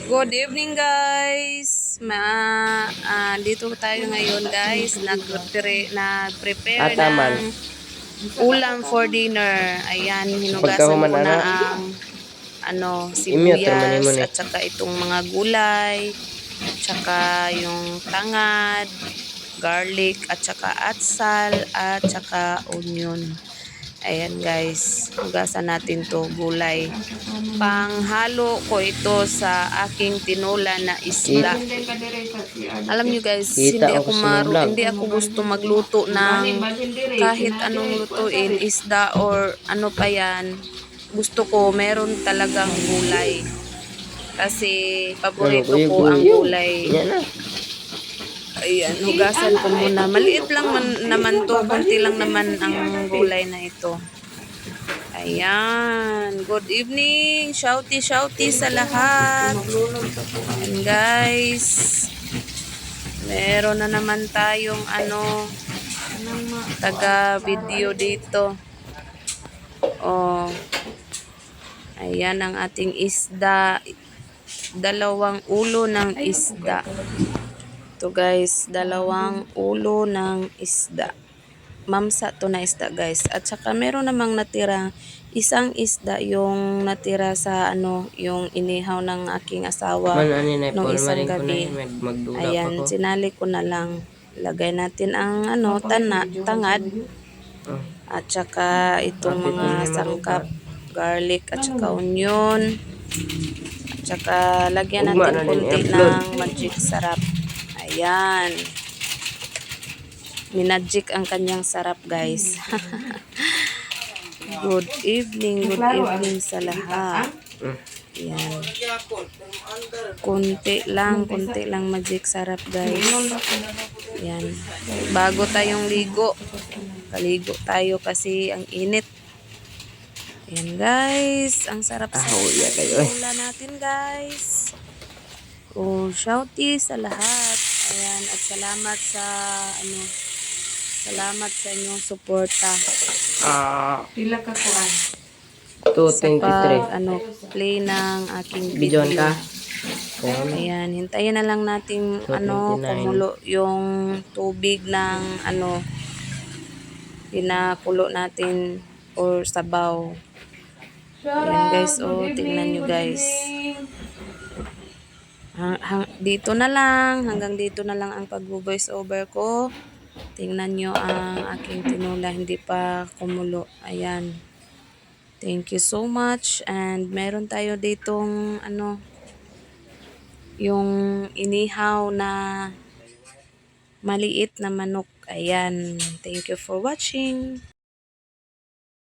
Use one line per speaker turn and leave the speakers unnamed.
Good evening guys. Dito tayo ngayon guys. Nag-prepare
Ataman.
ng ulam for dinner. Ayan, hinugasan
Pagkahuman
ko na
ana.
ang
Imute naman mo
sibuyas
ni.
at saka itong mga gulay, tsaka yung tangad, garlic at saka atsal at saka onion. Ayan guys, hugasan natin to gulay. Panghalo ko ito sa aking tinola na isda. Alam nyo guys, hindi ako gusto magluto ng kahit anong lutuin, isda or ano pa yan. Gusto ko meron talagang gulay. Kasi paborito ko ang gulay. Ayan, hugasan ko muna. Maliit lang naman to, konti lang naman ang gulay na ito. Ayan. Good evening. Shouty sa lahat. And guys, meron na naman tayong taga-video dito. Oh. Ayan ang ating isda. Dalawang ulo ng isda. Ito guys, dalawang ulo ng isda. Mamsa to na isda guys. At saka meron namang natira isang isda yung natira sa yung inihaw ng aking asawa nung isang gabi. Ayan, sinali ko na lang. Lagay natin ang tangad. At saka itong mga sangkap, garlic at saka onion. At saka lagyan natin konti ng magic sarap. Ayan. Minagic ang kanyang sarap guys. Good evening sa lahat. Ayan. Konti lang magic sarap guys. Ayan. Bago tayong ligo. Kaligo tayo kasi ang init. Ayan guys. Ang sarap sa ulam natin guys. Oh, shouty sa lahat. Ayan, at salamat sa inyong suporta.
Pila ka kuan?
Sa play ng aking video. Ayan, hintayin na lang natin kumulo yung tubig ng pinakulo natin or sabaw. Ayan guys, tingnan nyo guys. Hanggang dito na lang ang pag-voice over ko. Tingnan nyo ang aking tinola, hindi pa kumulo. Ayan. Thank you so much. And meron tayo ditong yung inihaw na maliit na manok. Ayan. Thank you for watching.